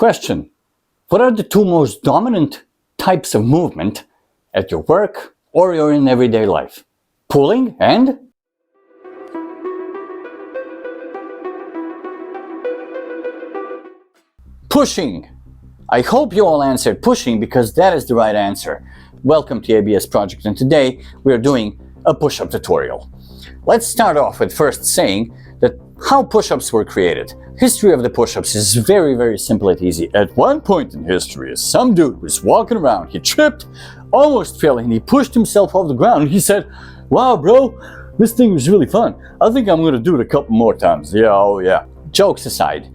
Question: what are the two most dominant types of movement at your work or your in everyday life? Pulling and pushing. I hope you all answered pushing because that is the right answer. Welcome to the ABS project, and today we are doing a push-up tutorial. Let's start off with first saying that how push-ups were created. History of the push-ups is very simple and easy. At one point in history, some dude was walking around, he tripped, almost fell, and he pushed himself off the ground, and he said, "Wow bro, this thing was really fun. I think I'm gonna do it a couple more times." Yeah, oh yeah. Jokes aside,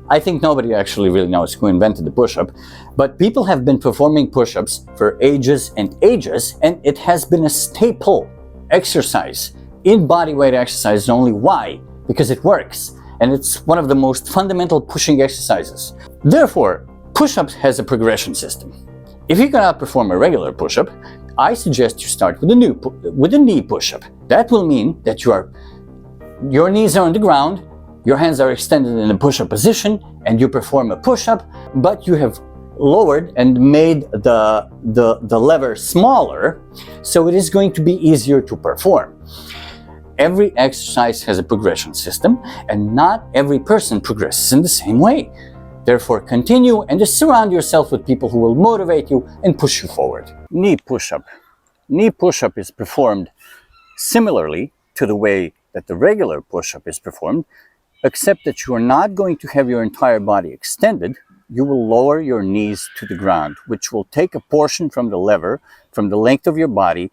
I think nobody actually really knows who invented the push-up, but people have been performing push-ups for ages and ages, and it has been a staple exercise in bodyweight exercise. Only why? Because it works, and it's one of the most fundamental pushing exercises. Therefore, push-ups has a progression system. If you cannot perform a regular push-up, I suggest you start with a knee push-up. That will mean that your knees are on the ground, your hands are extended in a push-up position, and you perform a push-up, but you have lowered and made the lever smaller, so it is going to be easier to perform. Every exercise has a progression system, and not every person progresses in the same way. Therefore, continue and just surround yourself with people who will motivate you and push you forward. Knee push-up. Knee push-up is performed similarly to the way that the regular push-up is performed, except that you are not going to have your entire body extended. You will lower your knees to the ground, which will take a portion from the lever, from the length of your body,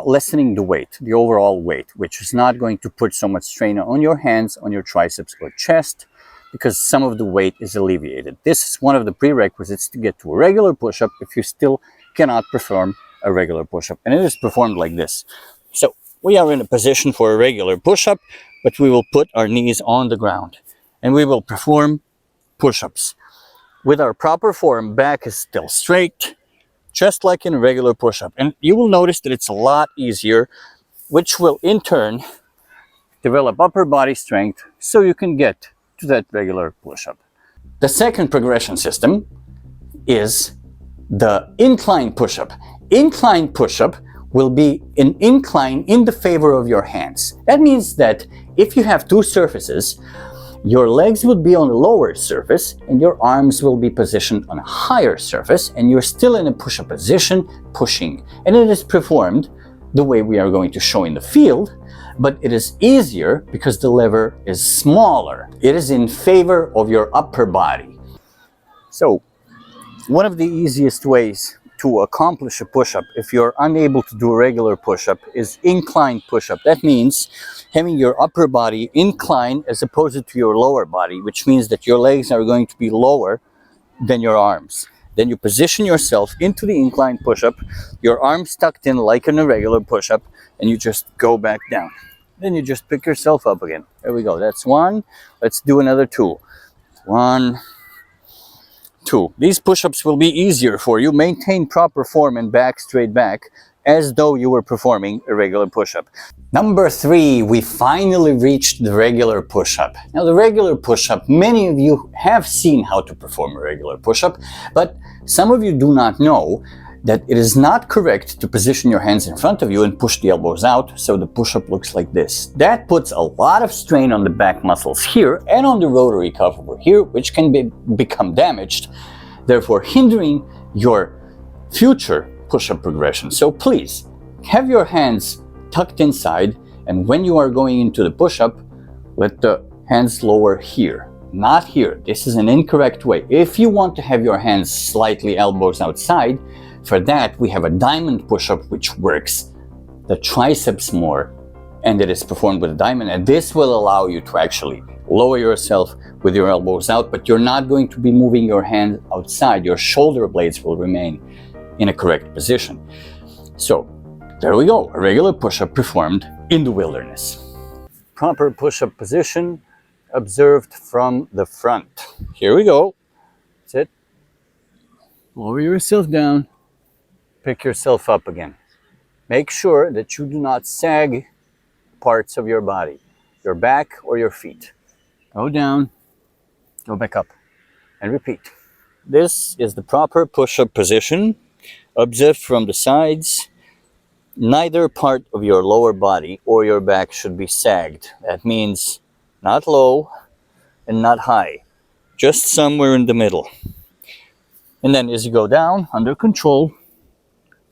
lessening the weight, the overall weight, which is not going to put so much strain on your hands, on your triceps or chest, because some of the weight is alleviated. This is one of the prerequisites to get to a regular push-up if you still cannot perform a regular push-up, and it is performed like this. So we are in a position for a regular push-up, but we will put our knees on the ground, and we will perform push-ups. With our proper form, back is still straight, just like in a regular push-up. And you will notice that it's a lot easier, which will in turn develop upper body strength so you can get to that regular push-up. The second progression system is the incline push-up. Incline push-up will be an incline in the favor of your hands. That means that if you have two surfaces, your legs will be on the lower surface and your arms will be positioned on a higher surface, and you're still in a push-up position, pushing. And it is performed the way we are going to show in the field, but it is easier because the lever is smaller. It is in favor of your upper body. So, one of the easiest ways to accomplish a push-up, if you're unable to do a regular push-up, is incline push-up. That means having your upper body incline as opposed to your lower body, which means that your legs are going to be lower than your arms. Then you position yourself into the incline push-up, your arms tucked in like in a regular push-up, and you just go back down. Then you just pick yourself up again. There we go. That's one. Let's do another two. 1, 2. These push-ups will be easier for you. Maintain proper form and back straight back as though you were performing a regular push-up. Number 3, we finally reached the regular push-up. Now the regular push-up, many of you have seen how to perform a regular push-up, but some of you do not know that it is not correct to position your hands in front of you and push the elbows out so the push-up looks like this. That puts a lot of strain on the back muscles here and on the rotary cuff over here, which can become damaged, therefore hindering your future push-up progression. So please, have your hands tucked inside, and when you are going into the push-up, let the hands lower here, not here. This is an incorrect way. If you want to have your hands slightly elbows outside, for that we have a diamond push-up which works the triceps more, and it is performed with a diamond, and this will allow you to actually lower yourself with your elbows out, but you're not going to be moving your hand outside. Your shoulder blades will remain in a correct position. So there we go, a regular push-up performed in the wilderness. Proper push-up position observed from the front. Here we go. Sit. Lower yourself down. Pick yourself up again. Make sure that you do not sag parts of your body, your back or your feet. Go down, go back up. and repeat. This is the proper push-up position. Observe from the sides. Neither part of your lower body or your back should be sagged. That means not low and not high, just somewhere in the middle. And then as you go down, under control,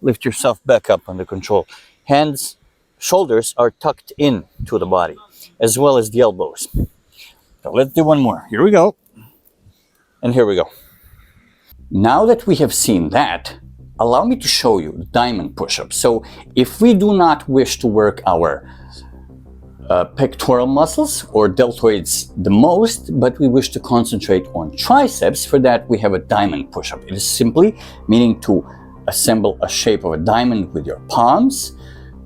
lift yourself back up under control. Hands, shoulders are tucked in to the body, as well as the elbows. So let's do one more. Here we go. And here we go. Now that we have seen that, allow me to show you the diamond push-up. So if we do not wish to work our pectoral muscles or deltoids the most, but we wish to concentrate on triceps, for that we have a diamond push-up. It is simply meaning to assemble a shape of a diamond with your palms,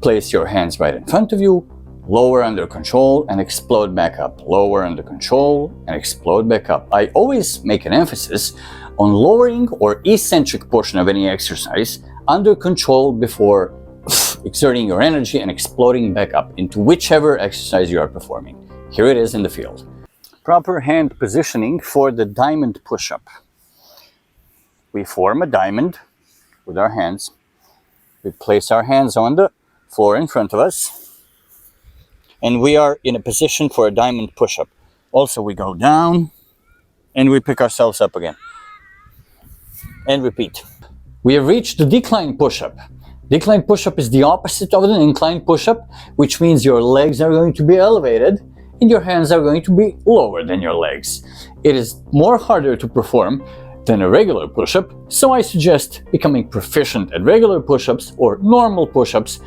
place your hands right in front of you, lower under control and explode back up, lower under control and explode back up. I always make an emphasis on lowering or eccentric portion of any exercise under control before exerting your energy and exploding back up into whichever exercise you are performing. Here it is in the field. Proper hand positioning for the diamond push-up. We form a diamond with our hands. We place our hands on the floor in front of us, and we are in a position for a diamond push-up. Also, we go down and we pick ourselves up again. And repeat. We have reached the decline push-up. Decline push-up is the opposite of an incline push-up, which means your legs are going to be elevated and your hands are going to be lower than your legs. It is more harder to perform than a regular push-up, so I suggest becoming proficient at regular push-ups or normal push-ups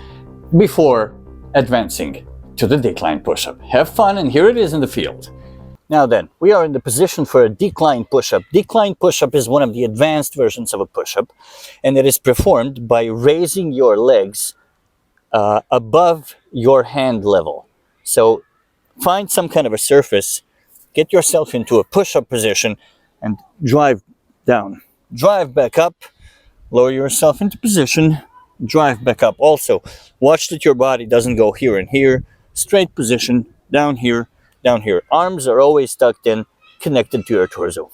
before advancing to the decline push-up. Have fun, and here it is in the field. Now then, we are in the position for a decline push-up. Decline push-up is one of the advanced versions of a push-up, and it is performed by raising your legs above your hand level. So find some kind of a surface, get yourself into a push-up position, and drive down. Drive back up, lower yourself into position, drive back up. Also, watch that your body doesn't go here and here. Straight position, down here, down here. Arms are always tucked in, connected to your torso.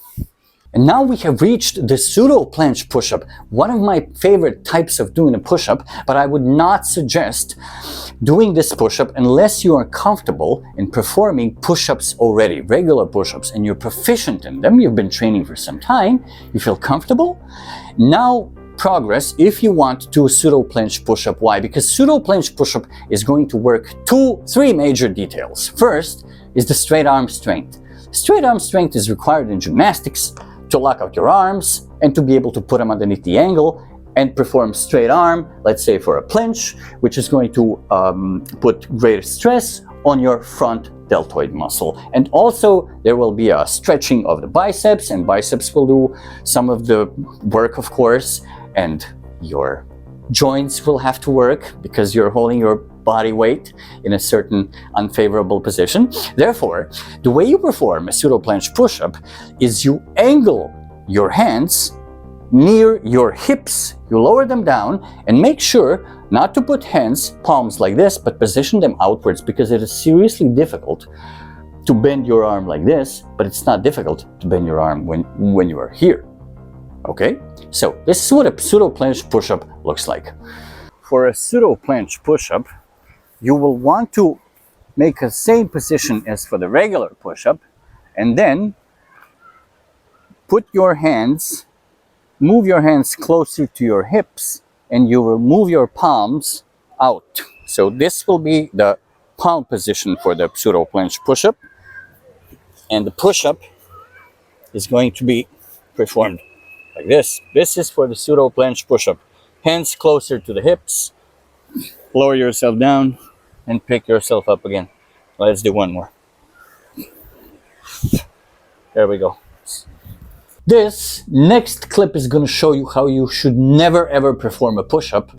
And now we have reached the pseudo-planche push-up, one of my favorite types of doing a push-up, but I would not suggest doing this push-up unless you are comfortable in performing push-ups already, regular push-ups, and you're proficient in them, you've been training for some time, you feel comfortable. Now progress if you want to do a pseudo-planche push-up. Why? Because pseudo-planche push-up is going to work three major details. First is the straight arm strength. Straight arm strength is required in gymnastics to lock out your arms and to be able to put them underneath the angle and perform straight arm, let's say for a planche, which is going to put greater stress on your front deltoid muscle. And also there will be a stretching of the biceps, and biceps will do some of the work, of course, and your joints will have to work because you're holding your body weight in a certain unfavorable position. Therefore, the way you perform a pseudo-planche push-up is you angle your hands near your hips, you lower them down, and make sure not to put hands, palms like this, but position them outwards, because it is seriously difficult to bend your arm like this, but it's not difficult to bend your arm when you are here. Okay? So this is what a pseudo-planche push-up looks like. For a pseudo-planche push-up, you will want to make the same position as for the regular push-up, and then put your hands, move your hands closer to your hips, and you will move your palms out. So this will be the palm position for the pseudo-planche push-up, and the push-up is going to be performed like this. This is for the pseudo-planche push-up. Hands closer to the hips, lower yourself down, and pick yourself up again. Let's do one more. There we go. This next clip is going to show you how you should never ever perform a push-up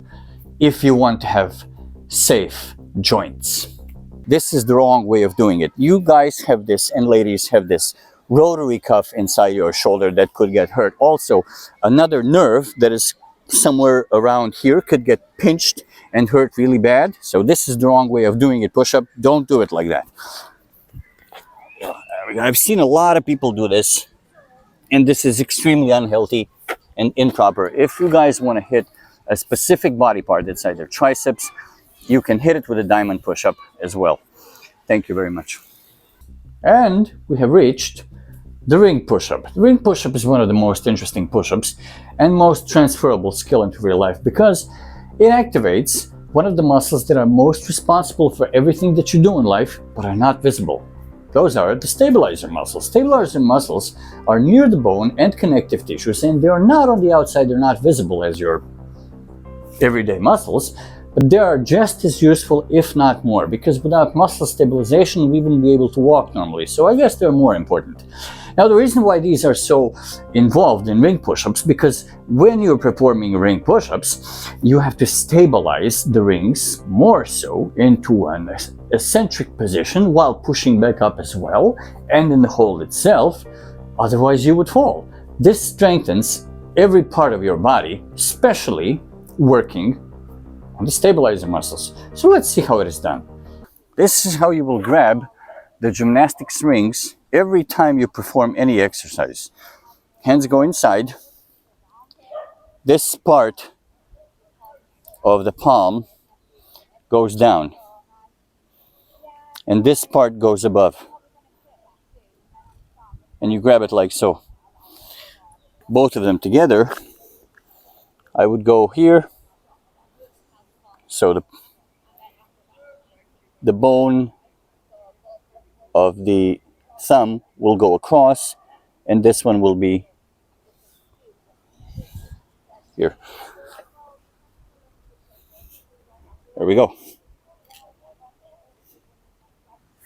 if you want to have safe joints. This is the wrong way of doing it. You guys have this, and ladies have this, rotary cuff inside your shoulder that could get hurt. Also, another nerve that is somewhere around here could get pinched and hurt really bad. So this is the wrong way of doing it. Push-up, don't do it like that. I've seen a lot of people do this, And this is extremely unhealthy and improper. If you guys want to hit a specific body part that's either triceps, you can hit it with a diamond push-up as well. Thank you very much. And we have reached the ring push-up. The ring push-up is one of the most interesting push-ups and most transferable skill into real life because it activates one of the muscles that are most responsible for everything that you do in life but are not visible. Those are the stabilizer muscles. Stabilizer muscles are near the bone and connective tissues, and they are not on the outside, they're not visible as your everyday muscles, but they are just as useful, if not more, because without muscle stabilization, we wouldn't be able to walk normally. So I guess they're more important. Now, the reason why these are so involved in ring push-ups, because when you're performing ring push-ups, you have to stabilize the rings more so into an eccentric position while pushing back up as well, and in the hold itself, otherwise you would fall. This strengthens every part of your body, especially working on the stabilizer muscles. So let's see how it is done. This is how you will grab the gymnastics rings every time you perform any exercise. Hands go inside. This part of the palm goes down, and this part goes above. And you grab it like so. Both of them together, I would go here. So the bone of the thumb will go across, and this one will be here. There we go.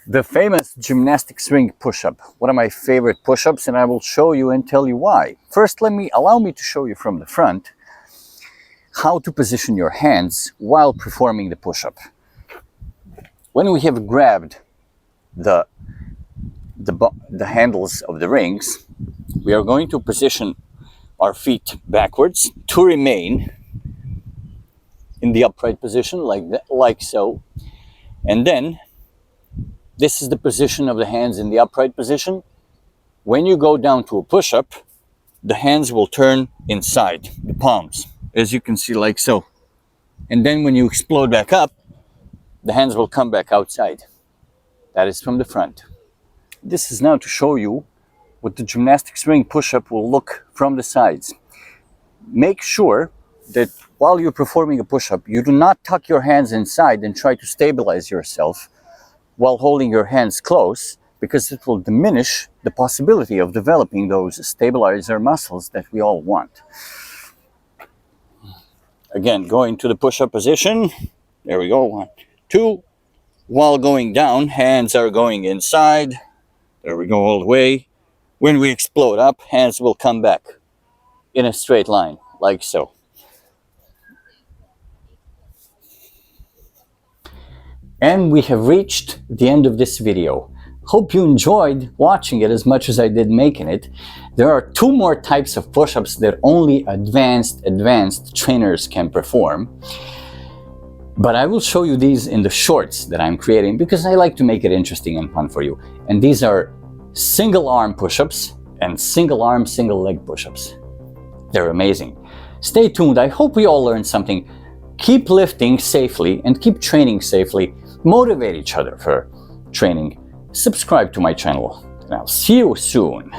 The famous gymnastics ring push-up, one of my favorite push-ups, and I will show you and tell you why. First, allow me to show you from the front how to position your hands while performing the push-up. When we have grabbed the handles of the rings, we are going to position our feet backwards to remain in the upright position like so. And then this is the position of the hands in the upright position. When you go down to a push-up, the hands will turn inside, the palms, as you can see, like so. And then when you explode back up, the hands will come back outside. That is from the front. This is now to show you what the gymnastics ring push-up will look from the sides. Make sure that while you're performing a push-up, you do not tuck your hands inside and try to stabilize yourself while holding your hands close, because it will diminish the possibility of developing those stabilizer muscles that we all want. Again, going to the push-up position. There we go. 1, 2. While going down, hands are going inside. There we go, all the way. When we explode up, hands will come back in a straight line, like so. And we have reached the end of this video. Hope you enjoyed watching it as much as I did making it. There are 2 more types of push-ups that only advanced trainers can perform. But I will show you these in the shorts that I'm creating because I like to make it interesting and fun for you. And these are single arm push-ups and single arm, single leg push-ups. They're amazing. Stay tuned. I hope we all learned something. Keep lifting safely and keep training safely. Motivate each other for training. Subscribe to my channel, and I'll see you soon.